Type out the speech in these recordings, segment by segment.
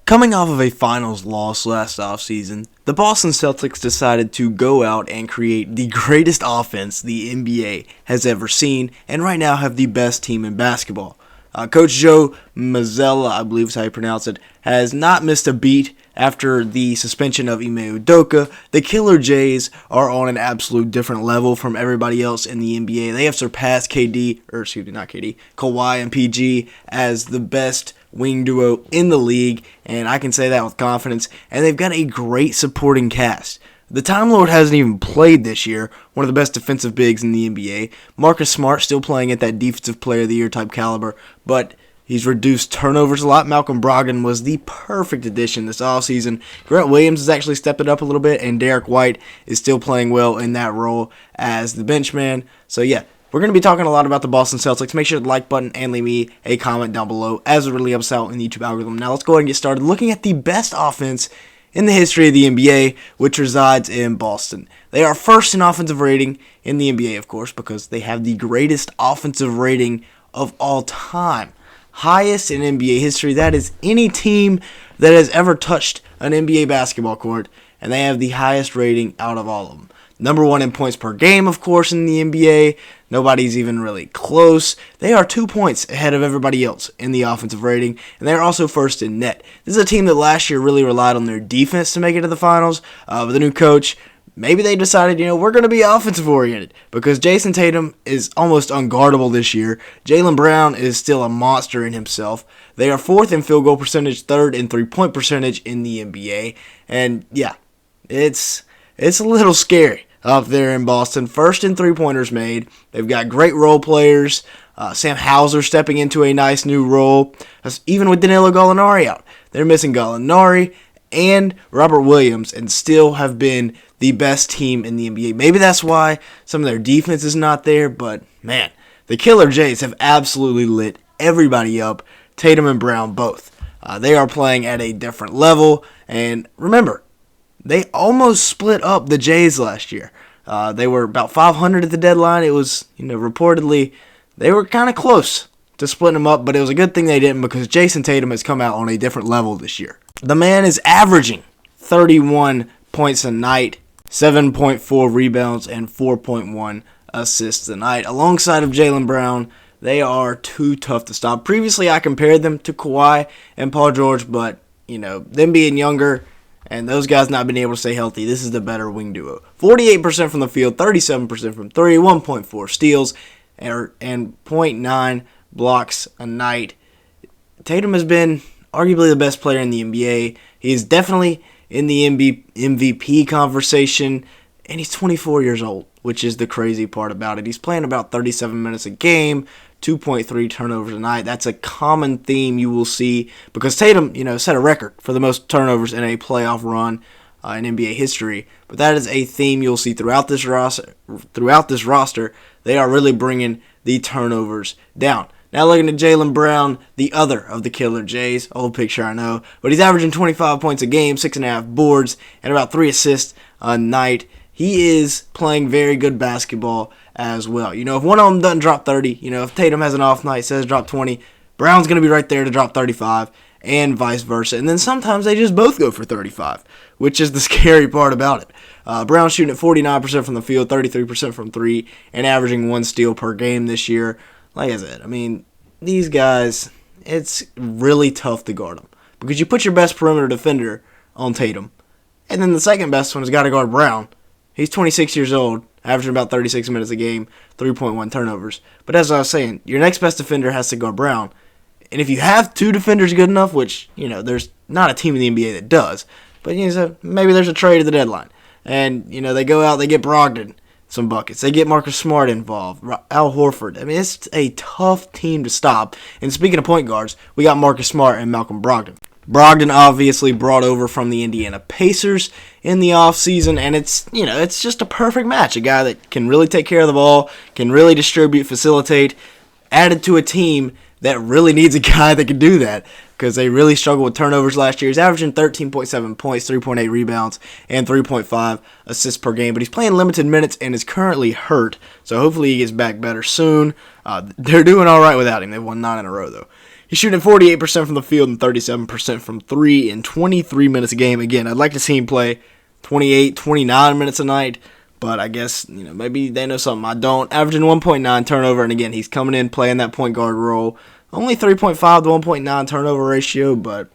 Coming off of a finals loss last offseason, the Boston Celtics decided to go out and create the greatest offense the NBA has ever seen, and right now have the best team in basketball. Coach Joe Mazzulla, I believe is how you pronounce it, has not missed a beat after the suspension of Ime Udoka. The Killer Jays are on an absolute different level from everybody else in the NBA. They have surpassed Kawhi and PG as the best wing duo in the league, and I can say that with confidence. And they've got a great supporting cast. The Time Lord hasn't even played this year, one of the best defensive bigs in the NBA. Marcus Smart still playing at that Defensive Player of the Year type caliber, but he's reduced turnovers a lot. Malcolm Brogdon was the perfect addition this offseason. Grant Williams has actually stepped it up a little bit, and Derek White is still playing well in that role as the benchman. So yeah, we're going to be talking a lot about the Boston Celtics. Make sure to like button and leave me a comment down below, as it really helps out in the YouTube algorithm. Now let's go ahead and get started looking at the best offense in the history of the NBA, which resides in Boston. They are first in offensive rating in the NBA, of course, because they have the greatest offensive rating of all time. Highest in NBA history. That is any team that has ever touched an NBA basketball court, and they have the highest rating out of all of them. Number one in points per game, of course, in the NBA. Nobody's even really close. They are 2 points ahead of everybody else in the offensive rating, and they're also first in net. This is a team that last year really relied on their defense to make it to the finals. With the new coach, maybe they decided, we're going to be offensive-oriented, because Jayson Tatum is almost unguardable this year. Jaylen Brown is still a monster in himself. They are fourth in field goal percentage, third in three-point percentage in the NBA. And, yeah, it's a little scary up there in Boston. First in three-pointers made. They've got great role players. Sam Hauser stepping into a nice new role. Even with Danilo Gallinari out. They're missing Gallinari and Robert Williams and still have been the best team in the NBA. Maybe that's why some of their defense is not there, but man, the Killer Jays have absolutely lit everybody up. Tatum and Brown both. They are playing at a different level, and remember, they almost split up the Jays last year. They were about 500 at the deadline. It was, reportedly, they were kind of close to splitting them up, but it was a good thing they didn't, because Jayson Tatum has come out on a different level this year. The man is averaging 31 points a night, 7.4 rebounds, and 4.1 assists a night. Alongside of Jaylen Brown, they are too tough to stop. Previously, I compared them to Kawhi and Paul George, but, them being younger and those guys not being able to stay healthy, this is the better wing duo. 48% from the field, 37% from three, 1.4 steals, and 0.9 blocks a night. Tatum has been arguably the best player in the NBA. He is definitely in the MVP conversation, and he's 24 years old, which is the crazy part about it. He's playing about 37 minutes a game, 2.3 turnovers a night. That's a common theme you will see, because Tatum, set a record for the most turnovers in a playoff run in NBA history. But that is a theme you'll see throughout this roster. They are really bringing the turnovers down. Now looking at Jaylen Brown, the other of the Killer Jays. Old picture, I know. But he's averaging 25 points a game, 6.5 boards, and about 3 assists a night. He is playing very good basketball as well. If one of them doesn't drop 30, if Tatum has an off night, says drop 20, Brown's going to be right there to drop 35, and vice versa. And then sometimes they just both go for 35, which is the scary part about it. Brown's shooting at 49% from the field, 33% from three, and averaging 1 steal per game this year. Like I said, these guys, it's really tough to guard them, because you put your best perimeter defender on Tatum, and then the second best one has got to guard Brown. He's 26 years old, averaging about 36 minutes a game, 3.1 turnovers. But as I was saying, your next best defender has to guard Brown. And if you have two defenders good enough, which, there's not a team in the NBA that does, but so maybe there's a trade at the deadline. And, they go out, they get Brogdon some buckets. They get Marcus Smart involved, Al Horford. It's a tough team to stop. And speaking of point guards, we got Marcus Smart and Malcolm Brogdon. Brogdon obviously brought over from the Indiana Pacers in the offseason, and it's just a perfect match. A guy that can really take care of the ball, can really distribute, facilitate, added to a team that really needs a guy that can do that, because they really struggled with turnovers last year. He's averaging 13.7 points, 3.8 rebounds, and 3.5 assists per game, but he's playing limited minutes and is currently hurt, so hopefully he gets back better soon. They're doing all right without him. They've won 9 in a row, though. He's shooting 48% from the field and 37% from 3 in 23 minutes a game. Again, I'd like to see him play 28, 29 minutes a night, but I guess, maybe they know something I don't. Averaging 1.9 turnover, and again, he's coming in playing that point guard role. Only 3.5 to 1.9 turnover ratio, but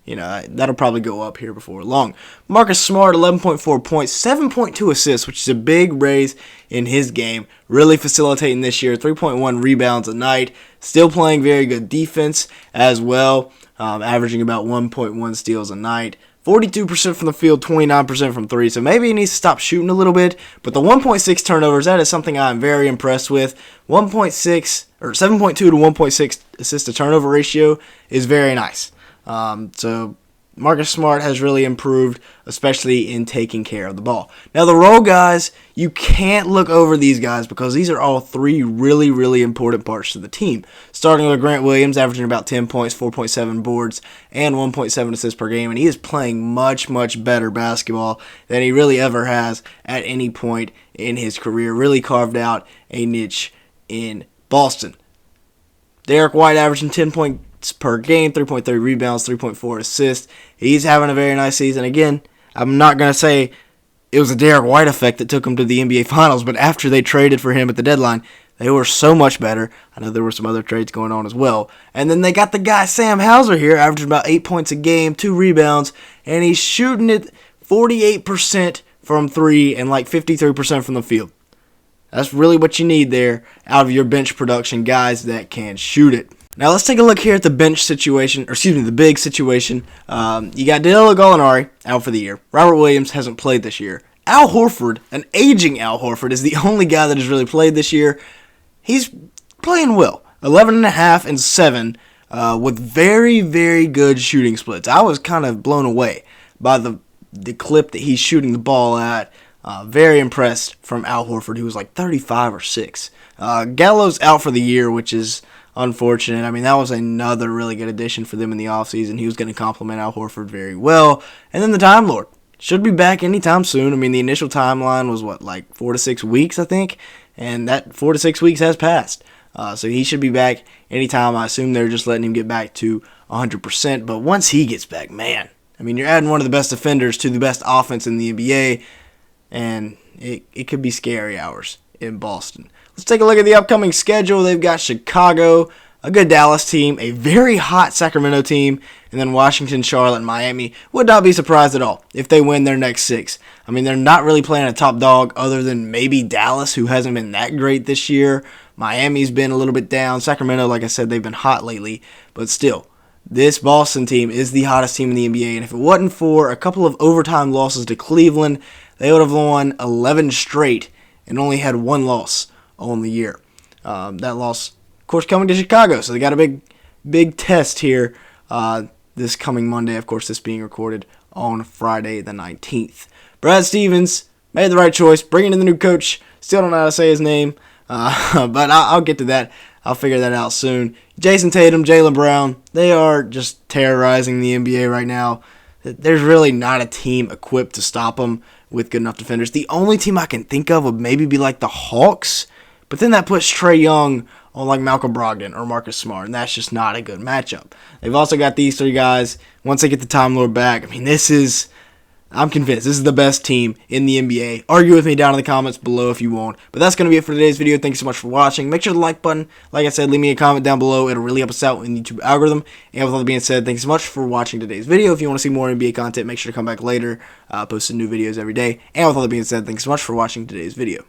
that'll probably go up here before long. Marcus Smart, 11.4 points, 7.2 assists, which is a big raise in his game. Really facilitating this year, 3.1 rebounds a night. Still playing very good defense as well, averaging about 1.1 steals a night. 42% from the field, 29% from 3, so maybe he needs to stop shooting a little bit. But the 1.6 turnovers, that is something I'm very impressed with. 1.6 or 7.2 to 1.6 assist to turnover ratio is very nice. So Marcus Smart has really improved, especially in taking care of the ball. Now, the role guys, you can't look over these guys because these are all three really, really important parts to the team. Starting with Grant Williams, averaging about 10 points, 4.7 boards, and 1.7 assists per game, and he is playing much, much better basketball than he really ever has at any point in his career. Really carved out a niche in Boston. Derek White averaging 10 points per game, 3.3 rebounds, 3.4 assists. He's having a very nice season. Again, I'm not going to say it was a Derek White effect that took him to the NBA Finals, but after they traded for him at the deadline, they were so much better. I know there were some other trades going on as well. And then they got the guy Sam Hauser here, averaging about 8 points a game, 2 rebounds, and he's shooting it 48% from 3 and like 53% from the field. That's really what you need there out of your bench production, guys that can shoot it. Now let's take a look here at the bench situation, the big situation. You got Danilo Gallinari out for the year. Robert Williams hasn't played this year. Al Horford, an aging Al Horford, is the only guy that has really played this year. He's playing well. 11.5 and 7 with very, very good shooting splits. I was kind of blown away by the clip that he's shooting the ball at. Very impressed from Al Horford, who was like 35 or 6. Gallo's out for the year, which is unfortunate. I mean, that was another really good addition for them in the offseason. He was going to complement Al Horford very well. And then the Time Lord should be back anytime soon. I mean, the initial timeline was, like 4 to 6 weeks, I think? And that 4 to 6 weeks has passed. So he should be back anytime. I assume they're just letting him get back to 100%. But once he gets back, man, I mean, you're adding one of the best defenders to the best offense in the NBA. And it could be scary hours in Boston. Let's take a look at the upcoming schedule. They've got Chicago, a good Dallas team, a very hot Sacramento team, and then Washington, Charlotte, and Miami. Would not be surprised at all if they win their next 6. I mean, they're not really playing a top dog other than maybe Dallas, who hasn't been that great this year. Miami's been a little bit down. Sacramento, like I said, they've been hot lately. But still, this Boston team is the hottest team in the NBA. And if it wasn't for a couple of overtime losses to Cleveland, they would have won 11 straight and only had 1 loss on the year. That loss, of course, coming to Chicago. So they got a big test here this coming Monday. Of course, this being recorded on Friday the 19th. Brad Stevens made the right choice, bringing in the new coach. Still don't know how to say his name, but I'll get to that. I'll figure that out soon. Jayson Tatum, Jaylen Brown, they are just terrorizing the NBA right now. There's really not a team equipped to stop them with good enough defenders. The only team I can think of would maybe be like the Hawks, but then that puts Trae Young on like Malcolm Brogdon or Marcus Smart, and that's just not a good matchup. They've also got these 3 guys. Once they get the Time Lord back, I mean, I'm convinced this is the best team in the NBA. Argue with me down in the comments below if you want. But that's going to be it for today's video. Thanks so much for watching. Make sure the like button, like I said, leave me a comment down below. It'll really help us out in the YouTube algorithm. And with all that being said, thanks so much for watching today's video. If you want to see more NBA content, make sure to come back later. Posting new videos every day. And with all that being said, thanks so much for watching today's video.